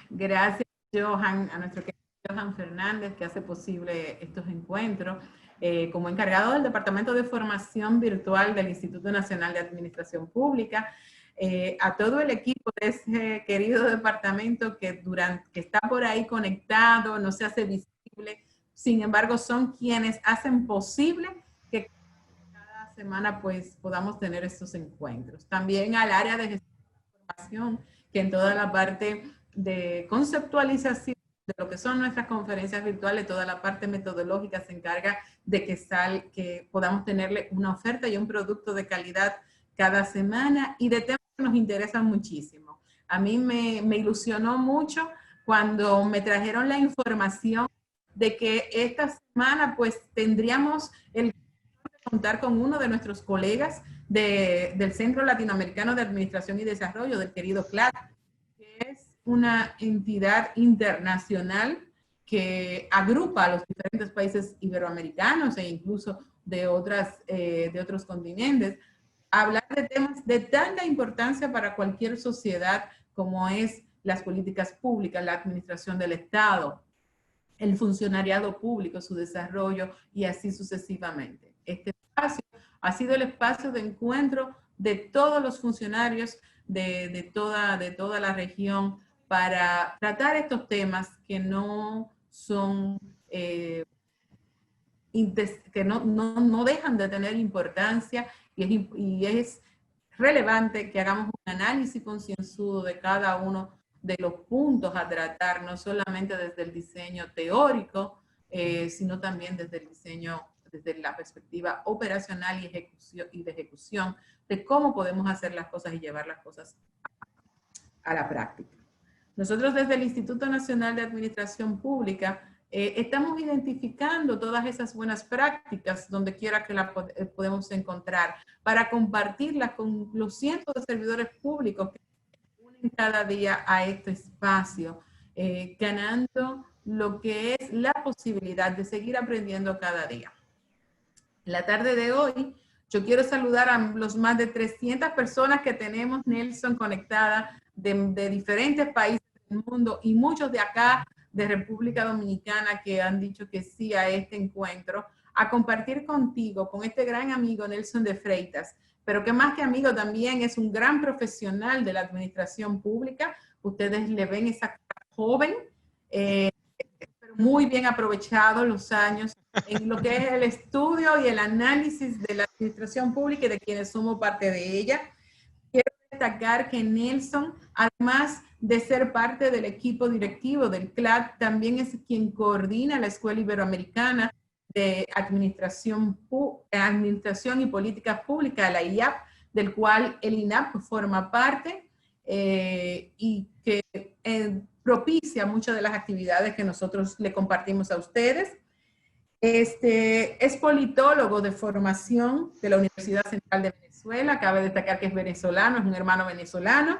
Gracias, Johan, a nuestro querido Johan Fernández, que hace posible estos encuentros. Como encargado del Departamento de Formación Virtual del Instituto Nacional de Administración Pública, a todo el equipo de ese querido departamento que está por ahí conectado, no se hace visible, sin embargo son quienes hacen posible que cada semana pues podamos tener estos encuentros. También al área de gestión de información, que en toda la parte de conceptualización de lo que son nuestras conferencias virtuales, toda la parte metodológica se encarga de que podamos tenerle una oferta y un producto de calidad cada semana y de temas que nos interesan muchísimo. A mí me ilusionó mucho cuando me trajeron la información de que esta semana pues tendríamos el contar con uno de nuestros colegas del Centro Latinoamericano de Administración y Desarrollo, del querido CLAD, que es una entidad internacional que agrupa a los diferentes países iberoamericanos e incluso de otros continentes, a hablar de temas de tanta importancia para cualquier sociedad como es las políticas públicas, la administración del Estado, el funcionariado público, su desarrollo y así sucesivamente. Este espacio ha sido el espacio de encuentro de todos los funcionarios de toda la región para tratar estos temas que no son, que no dejan de tener importancia y es relevante que hagamos un análisis concienzudo de cada uno de los puntos a tratar, no solamente desde el diseño teórico, sino también desde el diseño, desde la perspectiva operacional y de ejecución, de cómo podemos hacer las cosas y llevar las cosas a la práctica. Nosotros desde el Instituto Nacional de Administración Pública estamos identificando todas esas buenas prácticas donde quiera que las podemos encontrar para compartirlas con los cientos de servidores públicos que unen cada día a este espacio, ganando lo que es la posibilidad de seguir aprendiendo cada día. En la tarde de hoy, yo quiero saludar a los más de 300 personas que tenemos, Nelson, conectadas de diferentes países del mundo y muchos de acá, de República Dominicana, que han dicho que sí a este encuentro, a compartir contigo, con este gran amigo Nelson de Freitas, pero que más que amigo también es un gran profesional de la administración pública. Ustedes le ven esa cara joven, pero muy bien aprovechado los años en lo que es el estudio y el análisis de la administración pública y de quienes somos parte de ella. Quiero destacar que Nelson, además de ser parte del equipo directivo del CLAD, también es quien coordina la Escuela Iberoamericana de Administración y Políticas Públicas, la IAP, del cual el INAP forma parte y que propicia muchas de las actividades que nosotros le compartimos a ustedes. Es politólogo de formación de la Universidad Central de Venezuela, cabe destacar que es venezolano, es un hermano venezolano,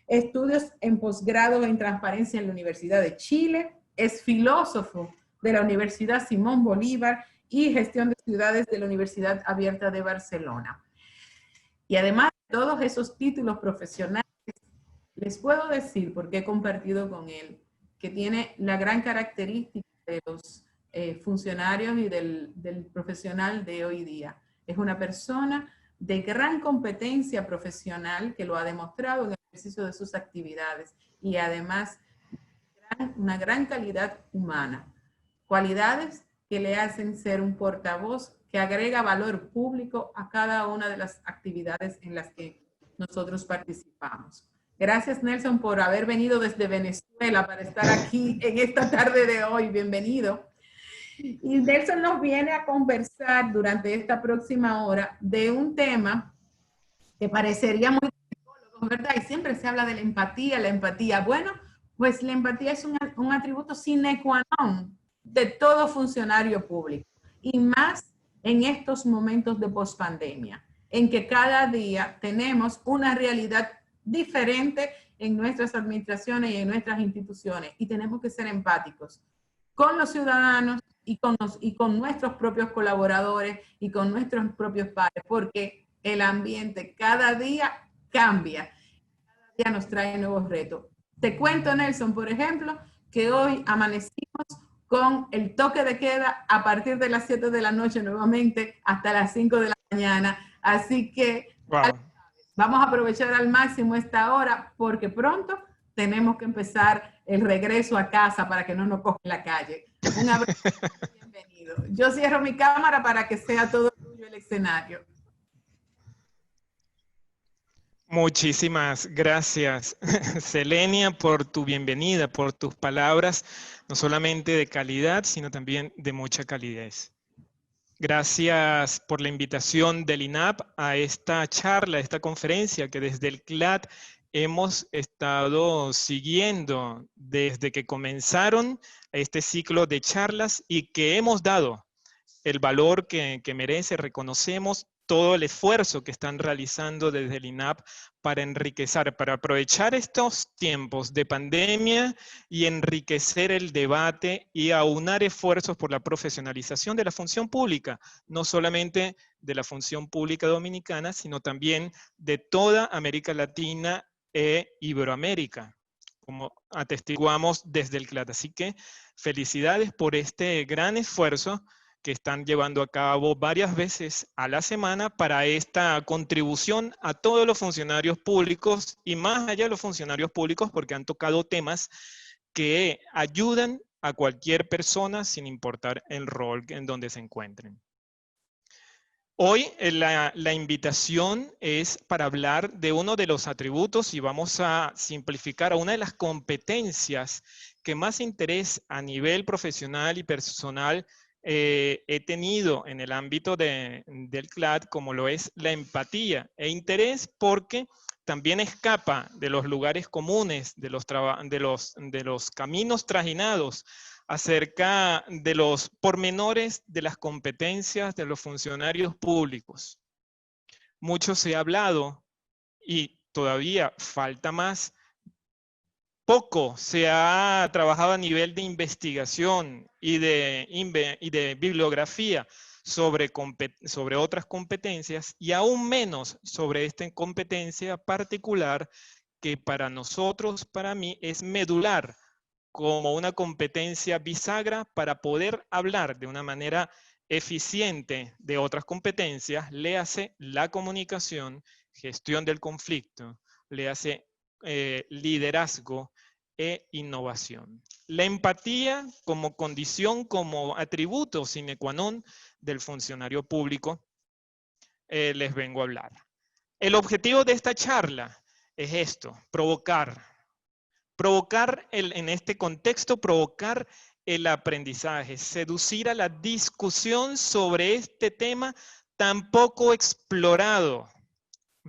estudios en posgrado en transparencia en la Universidad de Chile, es filósofo de la Universidad Simón Bolívar y gestión de ciudades de la Universidad Abierta de Barcelona. Y además de todos esos títulos profesionales, les puedo decir, porque he compartido con él, que tiene la gran característica de los funcionarios y del profesional de hoy día. Es una persona de gran competencia profesional que lo ha demostrado en el ejercicio de sus actividades y además una gran calidad humana. Cualidades que le hacen ser un portavoz que agrega valor público a cada una de las actividades en las que nosotros participamos. Gracias, Nelson, por haber venido desde Venezuela para estar aquí en esta tarde de hoy. Bienvenido. Y Nelson nos viene a conversar durante esta próxima hora de un tema que parecería muy psicólogo, ¿verdad? Y siempre se habla de la empatía. Bueno, pues la empatía es un atributo sine qua non de todo funcionario público y más en estos momentos de pospandemia, en que cada día tenemos una realidad diferente en nuestras administraciones y en nuestras instituciones y tenemos que ser empáticos con los ciudadanos y con nuestros propios colaboradores y con nuestros propios pares, porque el ambiente cada día cambia, cada día nos trae nuevos retos. Te cuento, Nelson, por ejemplo, que hoy amanecimos con el toque de queda a partir de las 7 de la noche nuevamente hasta las 5 de la mañana. Así que Wow. vamos a aprovechar al máximo esta hora porque pronto tenemos que empezar el regreso a casa para que no nos cojan la calle. Un abrazo, bienvenido. Yo cierro mi cámara para que sea todo tuyo el escenario. Muchísimas gracias, Selenia, por tu bienvenida, por tus palabras, no solamente de calidad, sino también de mucha calidez. Gracias por la invitación del INAP a esta charla, a esta conferencia que desde el CLAD hemos estado siguiendo desde que comenzaron este ciclo de charlas y que hemos dado el valor que merece. Reconocemos todo el esfuerzo que están realizando desde el INAP para enriquecer, para aprovechar estos tiempos de pandemia y enriquecer el debate y aunar esfuerzos por la profesionalización de la función pública, no solamente de la función pública dominicana, sino también de toda América Latina e Iberoamérica, como atestiguamos desde el CLAD. Así que felicidades por este gran esfuerzo que están llevando a cabo varias veces a la semana para esta contribución a todos los funcionarios públicos y más allá de los funcionarios públicos, porque han tocado temas que ayudan a cualquier persona sin importar el rol en donde se encuentren. Hoy la invitación es para hablar de uno de los atributos y vamos a simplificar a una de las competencias que más interés a nivel profesional y personal he tenido en el ámbito del CLAD, como lo es la empatía e interés, porque también escapa de los lugares comunes, de los caminos trajinados, acerca de los pormenores de las competencias de los funcionarios públicos. Mucho se ha hablado y todavía falta más. Poco se ha trabajado a nivel de investigación y de bibliografía sobre otras competencias y aún menos sobre esta competencia particular que para nosotros, para mí, es medular como una competencia bisagra para poder hablar de una manera eficiente de otras competencias, léase la comunicación, gestión del conflicto, léase liderazgo e innovación. La empatía como condición, como atributo sine qua non del funcionario público, les vengo a hablar. El objetivo de esta charla es esto, provocar en este contexto, provocar el aprendizaje, seducir a la discusión sobre este tema tan poco explorado,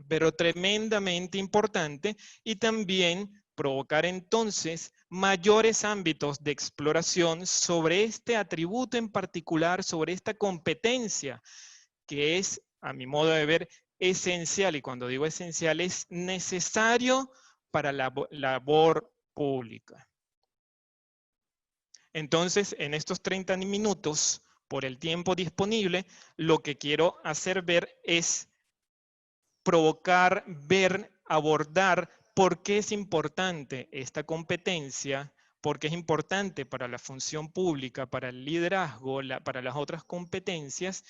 pero tremendamente importante, y también provocar entonces mayores ámbitos de exploración sobre este atributo en particular, sobre esta competencia, que es, a mi modo de ver, esencial, y cuando digo esencial, es necesario para la labor pública. Entonces, en estos 30 minutos, por el tiempo disponible, lo que quiero hacer ver es provocar, ver, abordar por qué es importante esta competencia, por qué es importante para la función pública, para el liderazgo, para las otras competencias,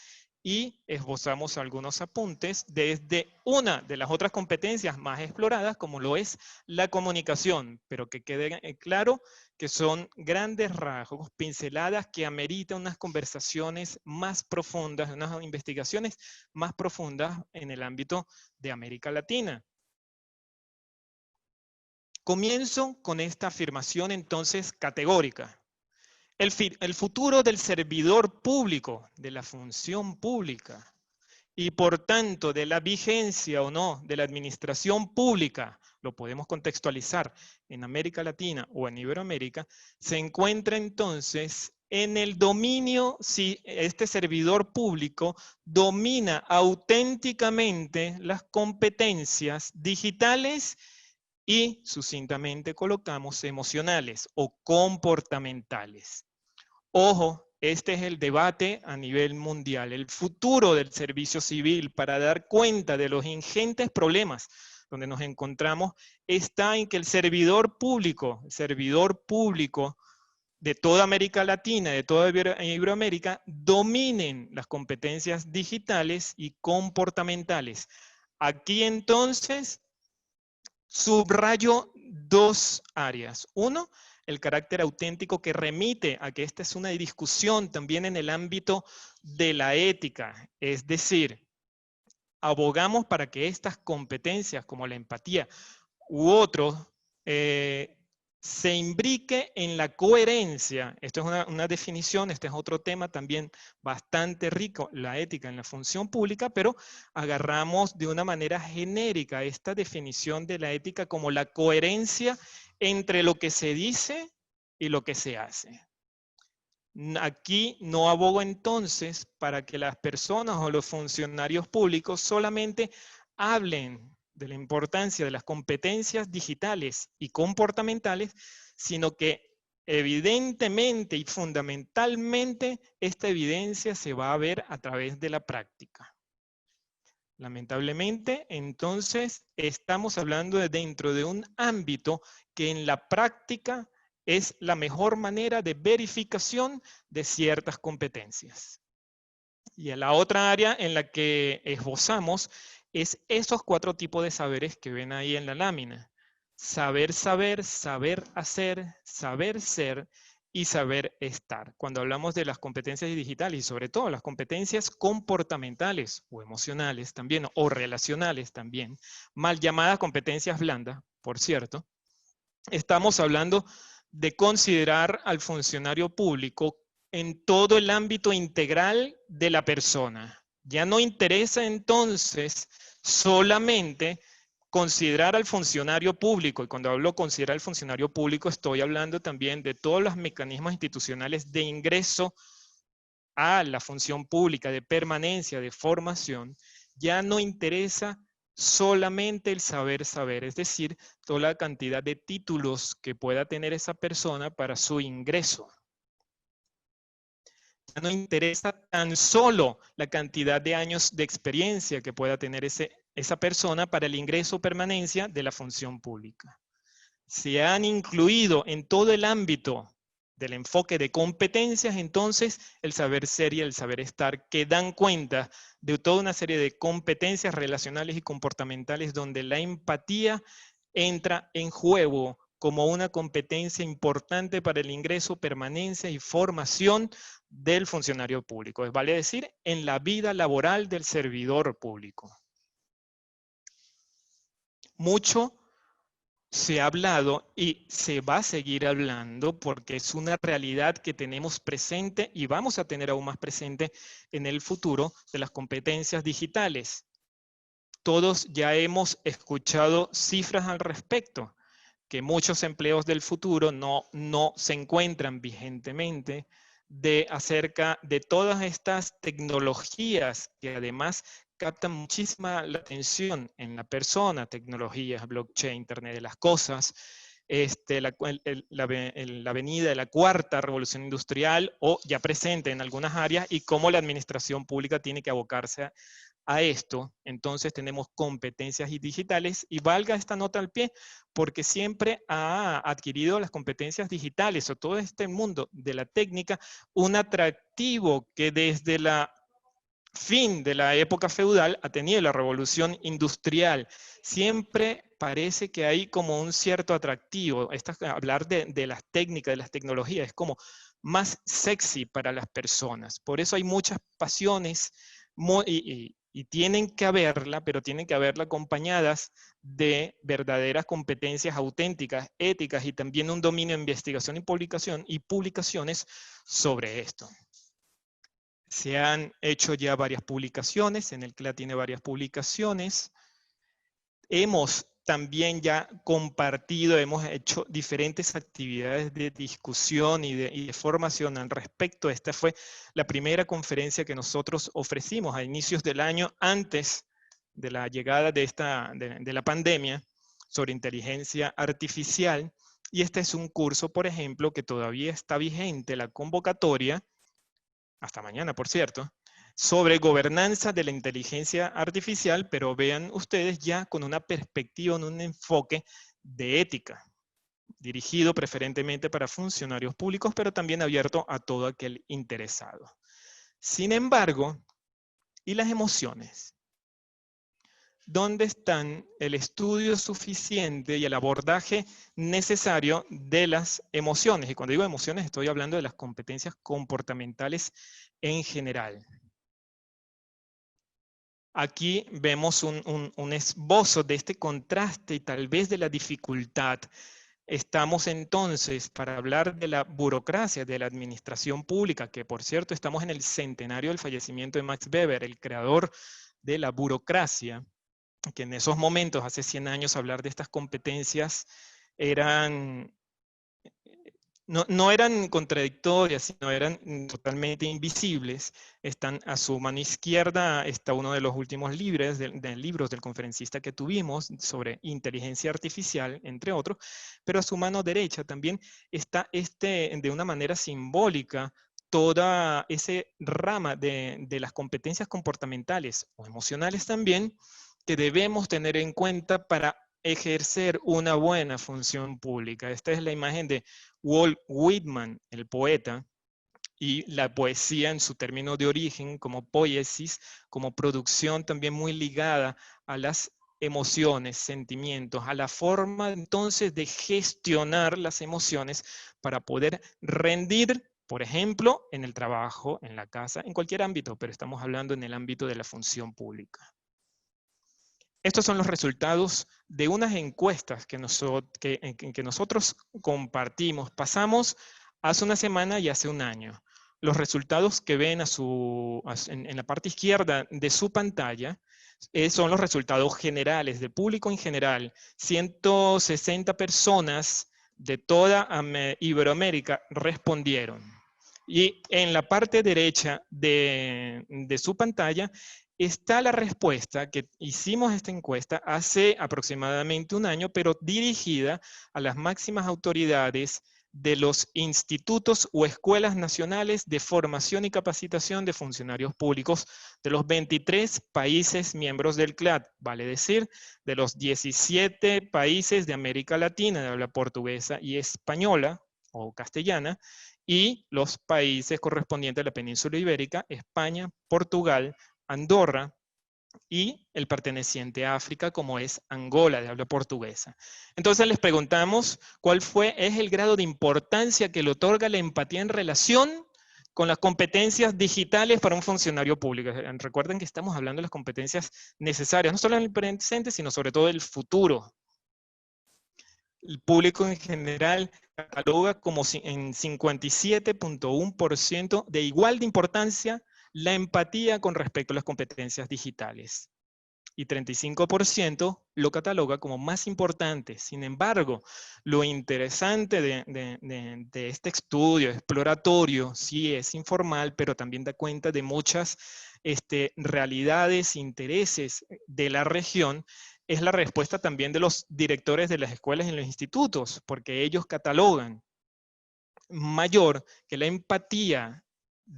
y esbozamos algunos apuntes desde una de las otras competencias más exploradas, como lo es la comunicación, pero que quede claro que son grandes rasgos, pinceladas que ameritan unas conversaciones más profundas, unas investigaciones más profundas en el ámbito de América Latina. Comienzo con esta afirmación entonces categórica. El futuro del servidor público, de la función pública, y por tanto de la vigencia o no de la administración pública, lo podemos contextualizar en América Latina o en Iberoamérica, se encuentra entonces en el dominio, si este servidor público domina auténticamente las competencias digitales y sucintamente colocamos emocionales o comportamentales. Ojo, este es el debate a nivel mundial, el futuro del servicio civil para dar cuenta de los ingentes problemas donde nos encontramos, está en que el servidor público de toda América Latina, de toda Iberoamérica, dominen las competencias digitales y comportamentales. Aquí entonces subrayo dos áreas. Uno, el carácter auténtico que remite a que esta es una discusión también en el ámbito de la ética. Es decir, abogamos para que estas competencias como la empatía u otros se imbrique en la coherencia. Esto es una definición, este es otro tema también bastante rico, la ética en la función pública, pero agarramos de una manera genérica esta definición de la ética como la coherencia entre lo que se dice y lo que se hace. Aquí no abogo entonces para que las personas o los funcionarios públicos solamente hablen de la importancia de las competencias digitales y comportamentales, sino que evidentemente y fundamentalmente esta evidencia se va a ver a través de la práctica. Lamentablemente, entonces, estamos hablando de dentro de un ámbito que en la práctica es la mejor manera de verificación de ciertas competencias. Y en la otra área en la que esbozamos es esos 4 tipos de saberes que ven ahí en la lámina. Saber saber, saber hacer, saber ser y saber estar. Cuando hablamos de las competencias digitales y sobre todo las competencias comportamentales o emocionales también, o relacionales también, mal llamadas competencias blandas, por cierto, estamos hablando de considerar al funcionario público en todo el ámbito integral de la persona. Ya no interesa entonces solamente considerar al funcionario público, y cuando hablo considerar al funcionario público estoy hablando también de todos los mecanismos institucionales de ingreso a la función pública, de permanencia, de formación. Ya no interesa solamente el saber saber, es decir, toda la cantidad de títulos que pueda tener esa persona para su ingreso. Ya no interesa tan solo la cantidad de años de experiencia que pueda tener esa persona para el ingreso o permanencia de la función pública. Se han incluido en todo el ámbito del enfoque de competencias, entonces, el saber ser y el saber estar, que dan cuenta de toda una serie de competencias relacionales y comportamentales donde la empatía entra en juego como una competencia importante para el ingreso, permanencia y formación del funcionario público. Vale decir, en la vida laboral del servidor público. Mucho se ha hablado y se va a seguir hablando porque es una realidad que tenemos presente y vamos a tener aún más presente en el futuro de las competencias digitales. Todos ya hemos escuchado cifras al respecto, que muchos empleos del futuro no se encuentran vigentemente acerca de todas estas tecnologías que además captan muchísima la atención en la persona, tecnologías, blockchain, Internet de las cosas, la venida de la 4ª revolución industrial o ya presente en algunas áreas y cómo la administración pública tiene que abocarse a esto. Entonces tenemos competencias digitales y valga esta nota al pie porque siempre ha adquirido las competencias digitales o todo este mundo de la técnica un atractivo que desde la fin de la época feudal ha tenido la revolución industrial. Siempre parece que hay como un cierto atractivo. Hablar de las técnicas, de las tecnologías, es como más sexy para las personas. Por eso hay muchas pasiones y tienen que haberla, pero tienen que haberla acompañadas de verdaderas competencias auténticas, éticas y también un dominio de investigación y publicaciones sobre esto. Se han hecho ya varias publicaciones, en el CLA tiene varias publicaciones. Hemos también ya compartido, hemos hecho diferentes actividades de discusión y de formación al respecto. Esta fue la primera conferencia que nosotros ofrecimos a inicios del año, antes de la llegada de la pandemia, sobre inteligencia artificial. Y este es un curso, por ejemplo, que todavía está vigente, la convocatoria, hasta mañana, por cierto, sobre gobernanza de la inteligencia artificial, pero vean ustedes ya con una perspectiva, un enfoque de ética, dirigido preferentemente para funcionarios públicos, pero también abierto a todo aquel interesado. Sin embargo, ¿y las emociones? ¿Dónde están el estudio suficiente y el abordaje necesario de las emociones? Y cuando digo emociones, estoy hablando de las competencias comportamentales en general. Aquí vemos un esbozo de este contraste y tal vez de la dificultad. Estamos entonces, para hablar de la burocracia, de la administración pública, que por cierto estamos en el centenario del fallecimiento de Max Weber, el creador de la burocracia, que en esos momentos, hace 100 años, hablar de estas competencias no eran contradictorias, sino eran totalmente invisibles. Están a su mano izquierda, está uno de los últimos libros del conferencista que tuvimos sobre inteligencia artificial, entre otros, pero a su mano derecha también está de una manera simbólica, toda esa rama de las competencias comportamentales o emocionales también, que debemos tener en cuenta para ejercer una buena función pública. Esta es la imagen de Walt Whitman, el poeta, y la poesía en su término de origen como poiesis, como producción también muy ligada a las emociones, sentimientos, a la forma entonces de gestionar las emociones para poder rendir, por ejemplo, en el trabajo, en la casa, en cualquier ámbito, pero estamos hablando en el ámbito de la función pública. Estos son los resultados de unas encuestas que nosotros compartimos. Pasamos hace una semana y hace un año. Los resultados que ven en la parte izquierda de su pantalla son los resultados generales, del público en general. 160 personas de toda Iberoamérica respondieron. Y en la parte derecha de su pantalla está la respuesta que hicimos esta encuesta hace aproximadamente un año, pero dirigida a las máximas autoridades de los institutos o escuelas nacionales de formación y capacitación de funcionarios públicos de los 23 países miembros del CLAD, vale decir, de los 17 países de América Latina de habla portuguesa y española o castellana, y los países correspondientes a la península ibérica, España, Portugal, Andorra y el perteneciente a África, como es Angola, de habla portuguesa. Entonces les preguntamos cuál es el grado de importancia que le otorga la empatía en relación con las competencias digitales para un funcionario público. Recuerden que estamos hablando de las competencias necesarias, no solo en el presente, sino sobre todo en el futuro. El público en general cataloga como en 57.1% de igual de importancia la empatía con respecto a las competencias digitales. Y 35% lo cataloga como más importante. Sin embargo, lo interesante de este estudio exploratorio, sí es informal, pero también da cuenta de muchas realidades, intereses de la región, es la respuesta también de los directores de las escuelas y los institutos, porque ellos catalogan mayor que la empatía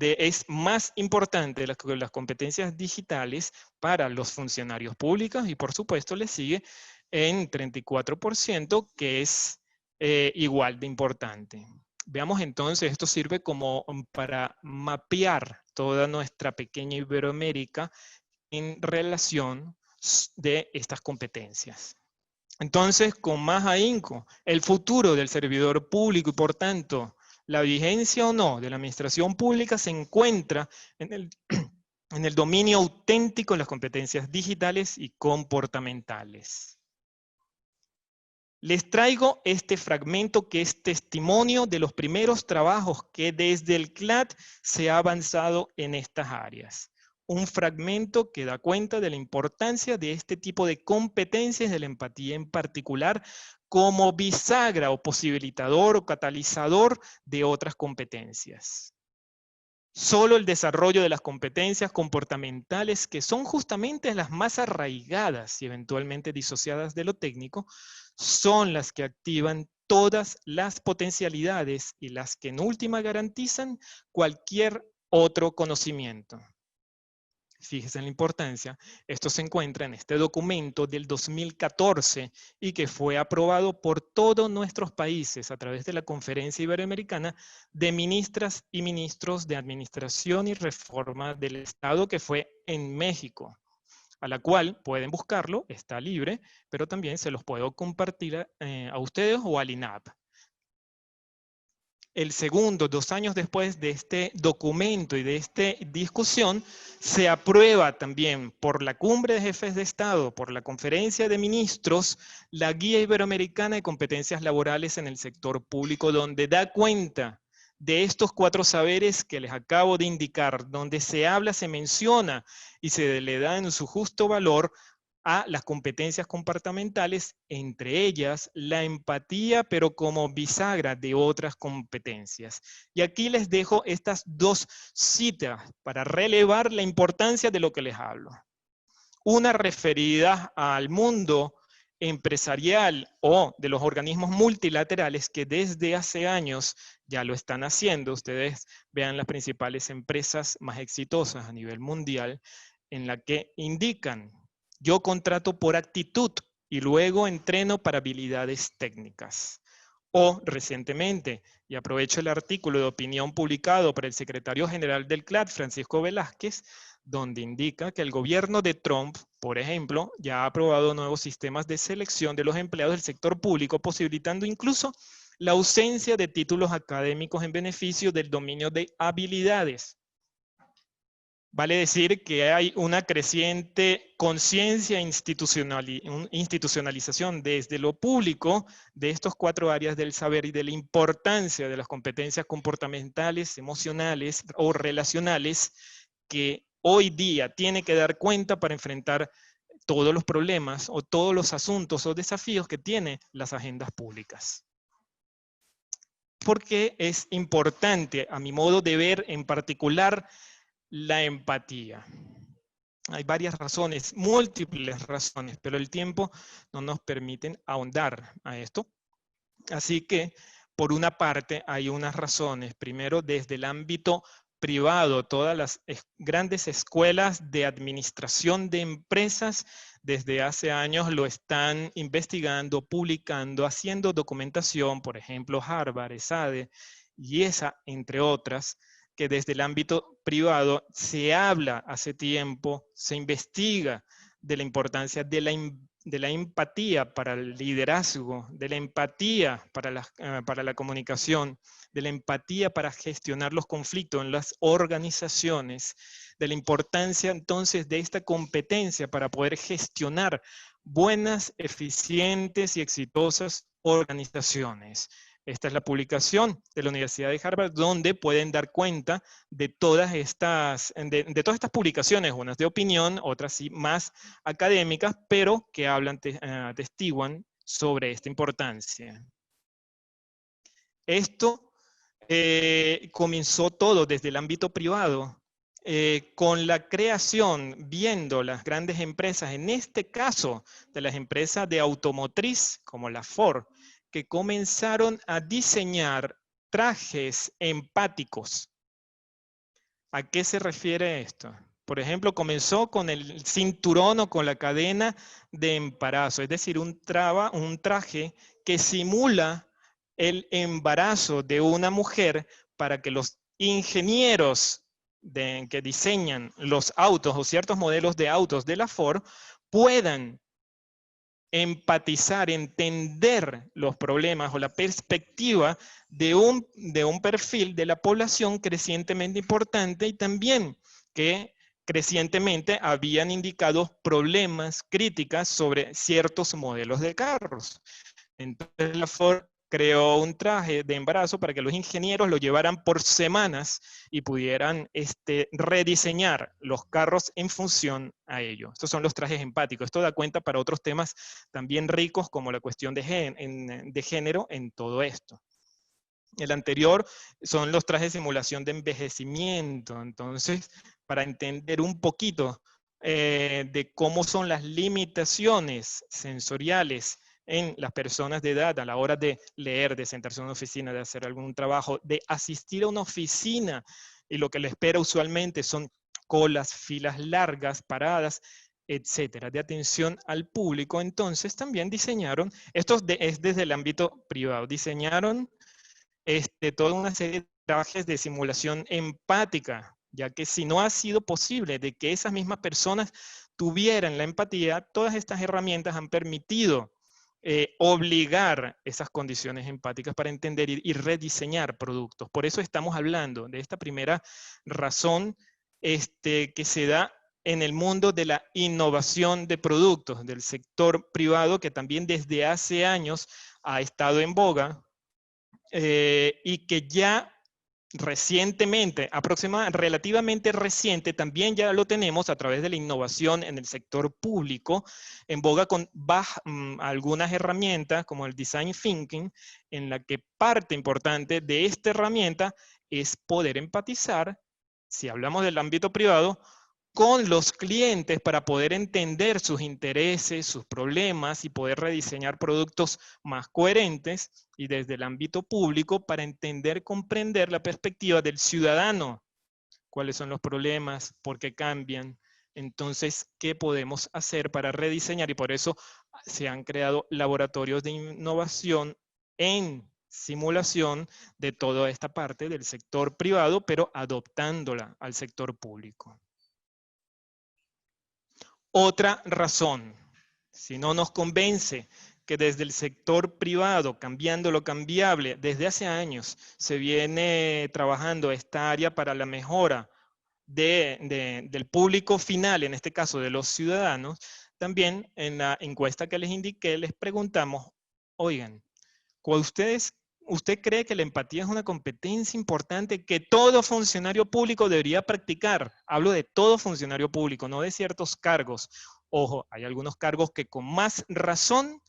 es más importante las competencias digitales para los funcionarios públicos, y por supuesto le sigue en 34%, que es igual de importante. Veamos entonces, esto sirve como para mapear toda nuestra pequeña Iberoamérica en relación de estas competencias. Entonces, con más ahínco, el futuro del servidor público y por tanto la vigencia o no de la administración pública se encuentra en el dominio auténtico de las competencias digitales y comportamentales. Les traigo este fragmento que es testimonio de los primeros trabajos que desde el CLAD se ha avanzado en estas áreas. Un fragmento que da cuenta de la importancia de este tipo de competencias de la empatía en particular como bisagra o posibilitador o catalizador de otras competencias. Solo el desarrollo de las competencias comportamentales, que son justamente las más arraigadas y eventualmente disociadas de lo técnico, son las que activan todas las potencialidades y las que en última garantizan cualquier otro conocimiento. Fíjense en la importancia. Esto se encuentra en este documento del 2014 y que fue aprobado por todos nuestros países a través de la Conferencia Iberoamericana de Ministras y Ministros de Administración y Reforma del Estado, que fue en México, a la cual pueden buscarlo, está libre, pero también se los puedo compartir a ustedes o al INAP. El segundo, 2 años después de este documento y de esta discusión, se aprueba también por la Cumbre de Jefes de Estado, por la Conferencia de Ministros, la Guía Iberoamericana de Competencias Laborales en el Sector Público, donde da cuenta de estos 4 saberes que les acabo de indicar, donde se habla, se menciona y se le da en su justo valor a las competencias comportamentales, entre ellas la empatía, pero como bisagra de otras competencias. Y aquí les dejo estas 2 citas para relevar la importancia de lo que les hablo. Una referida al mundo empresarial o de los organismos multilaterales que desde hace años ya lo están haciendo. Ustedes vean las principales empresas más exitosas a nivel mundial en la que indican: yo contrato por actitud y luego entreno para habilidades técnicas. O recientemente, y aprovecho el artículo de opinión publicado por el secretario general del CLAD, Francisco Velázquez, donde indica que el gobierno de Trump, por ejemplo, ya ha aprobado nuevos sistemas de selección de los empleados del sector público, posibilitando incluso la ausencia de títulos académicos en beneficio del dominio de habilidades. Vale decir que hay una creciente conciencia institucionalización desde lo público de estos 4 áreas del saber y de la importancia de las competencias comportamentales, emocionales o relacionales que hoy día tiene que dar cuenta para enfrentar todos los problemas o todos los asuntos o desafíos que tienen las agendas públicas. ¿Por qué es importante, a mi modo de ver en particular, la empatía? Hay varias razones, múltiples razones, pero el tiempo no nos permite ahondar a esto. Así que, por una parte, hay unas razones. Primero, desde el ámbito privado, todas las grandes escuelas de administración de empresas desde hace años lo están investigando, publicando, haciendo documentación, por ejemplo, Harvard, ESADE y ESA, entre otras, que desde el ámbito privado se habla hace tiempo, se investiga de la importancia de la empatía para el liderazgo, de la empatía para la comunicación, de la empatía para gestionar los conflictos en las organizaciones, de la importancia entonces de esta competencia para poder gestionar buenas, eficientes y exitosas organizaciones. Esta es la publicación de la Universidad de Harvard, donde pueden dar cuenta de todas estas, todas estas publicaciones, unas de opinión, otras sí más académicas, pero que hablan, atestiguan sobre esta importancia. Esto comenzó todo desde el ámbito privado, con la creación, viendo las grandes empresas, en este caso de las empresas de automotriz, como la Ford, que comenzaron a diseñar trajes empáticos. ¿A qué se refiere esto? Por ejemplo, comenzó con el cinturón o con la cadena de embarazo, es decir, un traje que simula el embarazo de una mujer para que los ingenieros que diseñan los autos o ciertos modelos de autos de la Ford puedan empatizar, entender los problemas o la perspectiva de un perfil de la población crecientemente importante y también que crecientemente habían indicado problemas, críticas sobre ciertos modelos de carros. Entonces la Ford creó un traje de embarazo para que los ingenieros lo llevaran por semanas y pudieran rediseñar los carros en función a ello. Estos son los trajes empáticos. Esto da cuenta para otros temas también ricos como la cuestión de género en todo esto. El anterior son los trajes de simulación de envejecimiento. Entonces, para entender un poquito de cómo son las limitaciones sensoriales en las personas de edad a la hora de leer, de sentarse en una oficina, de hacer algún trabajo, de asistir a una oficina, y lo que le espera usualmente son colas, filas largas, paradas, etcétera, de atención al público. Entonces también diseñaron, esto es desde el ámbito privado, diseñaron toda una serie de trajes de simulación empática, ya que si no ha sido posible de que esas mismas personas tuvieran la empatía, todas estas herramientas han permitido obligar esas condiciones empáticas para entender y rediseñar productos. Por eso estamos hablando de esta primera razón que se da en el mundo de la innovación de productos, del sector privado, que también desde hace años ha estado en boga, y que ya recientemente, relativamente reciente, también ya lo tenemos a través de la innovación en el sector público, en boga con algunas herramientas como el Design Thinking, en la que parte importante de esta herramienta es poder empatizar, si hablamos del ámbito privado, con los clientes para poder entender sus intereses, sus problemas y poder rediseñar productos más coherentes, y desde el ámbito público para entender, comprender la perspectiva del ciudadano. ¿Cuáles son los problemas? ¿Por qué cambian? Entonces, ¿qué podemos hacer para rediseñar? Y por eso se han creado laboratorios de innovación en simulación de toda esta parte del sector privado, pero adoptándola al sector público. Otra razón, si no nos convence que desde el sector privado, cambiando lo cambiable, desde hace años se viene trabajando esta área para la mejora del público final, en este caso de los ciudadanos, también en la encuesta que les indiqué, les preguntamos, oigan, ¿usted cree que la empatía es una competencia importante que todo funcionario público debería practicar? Hablo de todo funcionario público, no de ciertos cargos. Ojo, hay algunos cargos que con más razón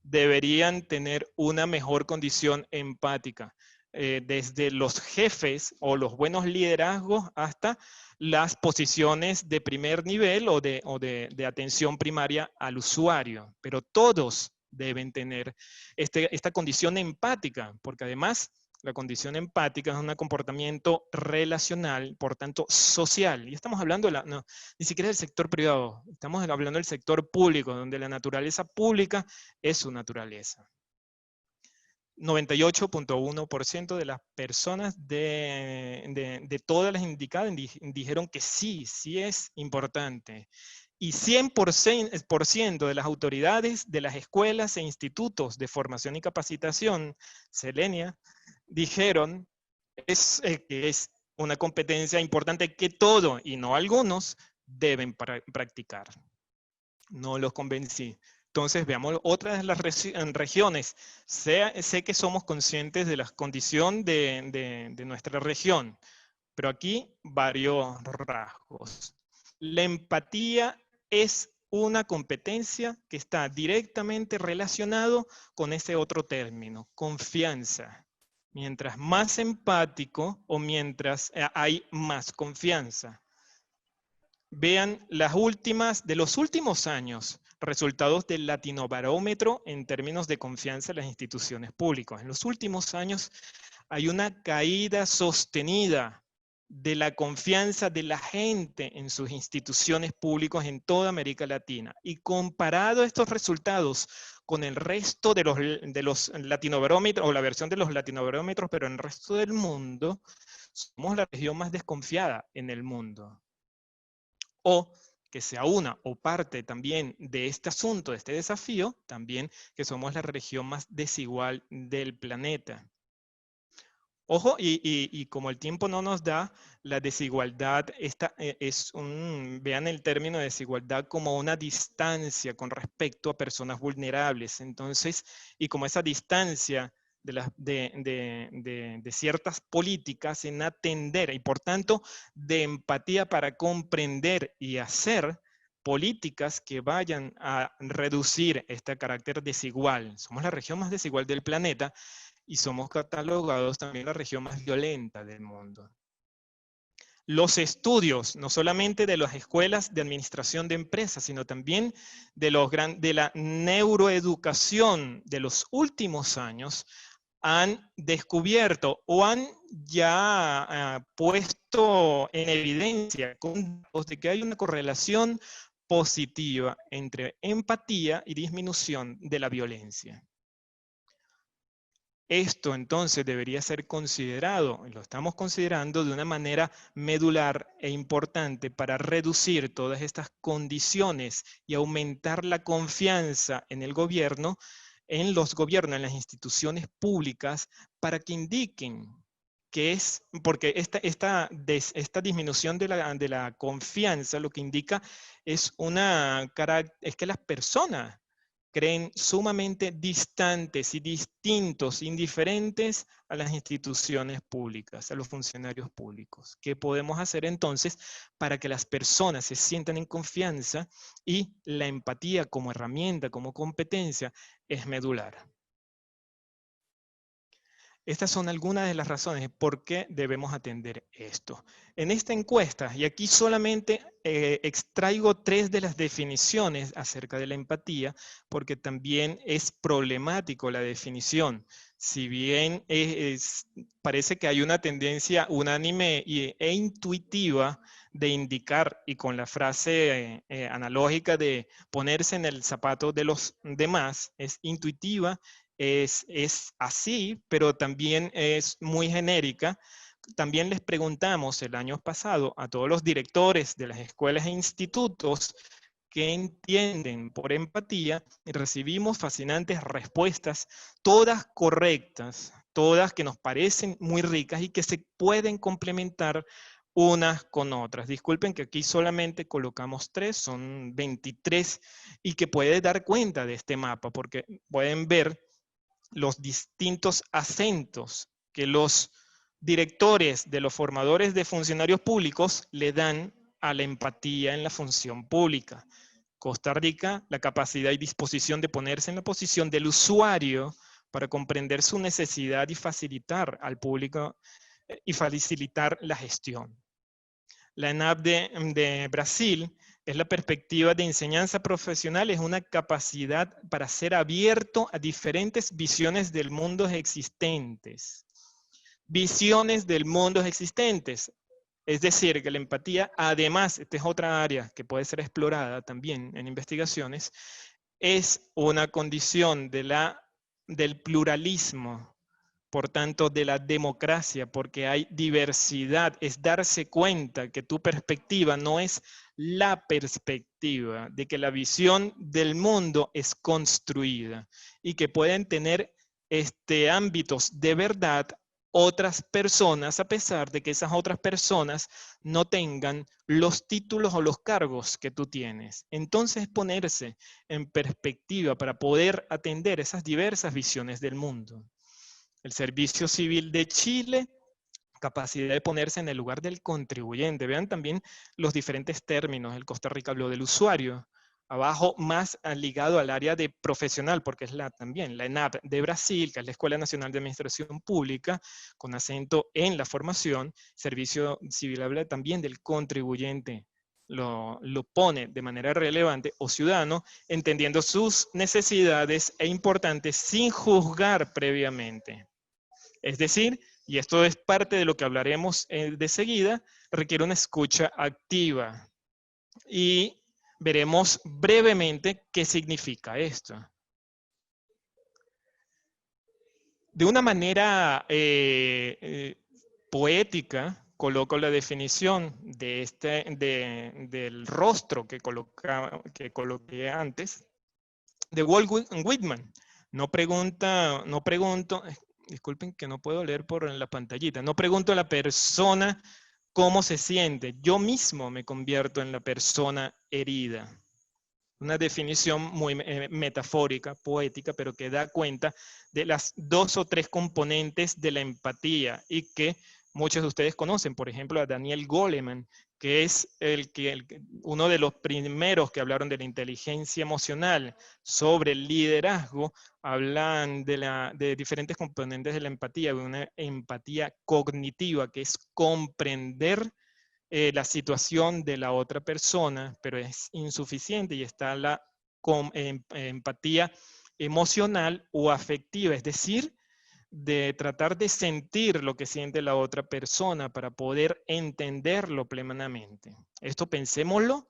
deberían tener una mejor condición empática. Desde los jefes o los buenos liderazgos hasta las posiciones de primer nivel o de atención primaria al usuario. Pero todos deben tener esta condición empática, porque además la condición empática es un comportamiento relacional, por tanto social. Y estamos hablando ni siquiera del sector privado, estamos hablando del sector público, donde la naturaleza pública es su naturaleza. 98.1% de las personas de todas las indicadas dijeron que sí es importante. Y 100% de las autoridades de las escuelas e institutos de formación y capacitación, Selenia, dijeron que es una competencia importante que todo, y no algunos, deben practicar. No los convencí. Entonces, veamos otras de las regiones. Sé que somos conscientes de la condición de nuestra región, pero aquí varios rasgos. La empatía es una competencia que está directamente relacionado con ese otro término, confianza. Mientras más empático o mientras hay más confianza. Vean de los últimos años, resultados del Latinobarómetro en términos de confianza en las instituciones públicas. En los últimos años hay una caída sostenida de la confianza de la gente en sus instituciones públicas en toda América Latina. Y comparado estos resultados con el resto de los latinobarómetros, o la versión de los latinobarómetros, pero en el resto del mundo, somos la región más desconfiada en el mundo. O que sea una o parte también de este asunto, de este desafío, también que somos la región más desigual del planeta. Ojo, y como el tiempo no nos da, la desigualdad vean el término de desigualdad como una distancia con respecto a personas vulnerables. Entonces, y como esa distancia de ciertas políticas en atender, y por tanto, de empatía para comprender y hacer políticas que vayan a reducir este carácter desigual. Somos la región más desigual del planeta, y somos catalogados también la región más violenta del mundo. Los estudios, no solamente de las escuelas de administración de empresas, sino también de la neuroeducación de los últimos años, han descubierto o han ya puesto en evidencia con datos de que hay una correlación positiva entre empatía y disminución de la violencia. Esto entonces debería ser considerado, y lo estamos considerando de una manera medular e importante para reducir todas estas condiciones y aumentar la confianza en el gobierno, en los gobiernos, en las instituciones públicas, para que indiquen que es, porque esta disminución de la confianza lo que indica es que las personas creen sumamente distantes y distintos, indiferentes a las instituciones públicas, a los funcionarios públicos. ¿Qué podemos hacer entonces para que las personas se sientan en confianza y la empatía como herramienta, como competencia, es medular? Estas son algunas de las razones por qué debemos atender esto. En esta encuesta, y aquí solamente extraigo 3 de las definiciones acerca de la empatía, porque también es problemático la definición. Si bien parece que hay una tendencia unánime e intuitiva de indicar, y con la frase analógica de ponerse en el zapato de los demás, es intuitiva, es así, pero también es muy genérica. También les preguntamos el año pasado a todos los directores de las escuelas e institutos qué entienden por empatía y recibimos fascinantes respuestas, todas correctas, todas que nos parecen muy ricas y que se pueden complementar unas con otras. Disculpen que aquí solamente colocamos 3, son 23, y que puede dar cuenta de este mapa, porque pueden ver los distintos acentos que los directores de los formadores de funcionarios públicos le dan a la empatía en la función pública. Costa Rica, la capacidad y disposición de ponerse en la posición del usuario para comprender su necesidad y facilitar al público y facilitar la gestión. La ENAP de Brasil es la perspectiva de enseñanza profesional, es una capacidad para ser abierto a diferentes visiones del mundo existentes. Visiones del mundo existentes. Es decir, que la empatía, además, esta es otra área que puede ser explorada también en investigaciones, es una condición del pluralismo, por tanto, de la democracia, porque hay diversidad, es darse cuenta que tu perspectiva no es la perspectiva, de que la visión del mundo es construida y que pueden tener ámbitos de verdad otras personas, a pesar de que esas otras personas no tengan los títulos o los cargos que tú tienes. Entonces, ponerse en perspectiva para poder atender esas diversas visiones del mundo. El Servicio Civil de Chile, capacidad de ponerse en el lugar del contribuyente. Vean también los diferentes términos. El Costa Rica habló del usuario. Abajo, más ligado al área de profesional, porque es también la ENAP de Brasil, que es la Escuela Nacional de Administración Pública, con acento en la formación. Servicio Civil habla también del contribuyente. Lo pone de manera relevante, o ciudadano, entendiendo sus necesidades e importantes sin juzgar previamente. Es decir, y esto es parte de lo que hablaremos de seguida, requiere una escucha activa. Y veremos brevemente qué significa esto. De una manera poética, coloco la definición del rostro que coloqué antes, de Walt Whitman. No pregunto, disculpen que no puedo leer por la pantallita, no pregunto a la persona cómo se siente, yo mismo me convierto en la persona herida. Una definición muy metafórica, poética, pero que da cuenta de las 2 o 3 componentes de la empatía y que muchos de ustedes conocen, por ejemplo, a Daniel Goleman, que es uno de los primeros que hablaron de la inteligencia emocional, sobre el liderazgo, hablan de diferentes componentes de la empatía, de una empatía cognitiva, que es comprender la situación de la otra persona, pero es insuficiente, y está la empatía emocional o afectiva, es decir, de tratar de sentir lo que siente la otra persona para poder entenderlo plenamente. Esto pensémoslo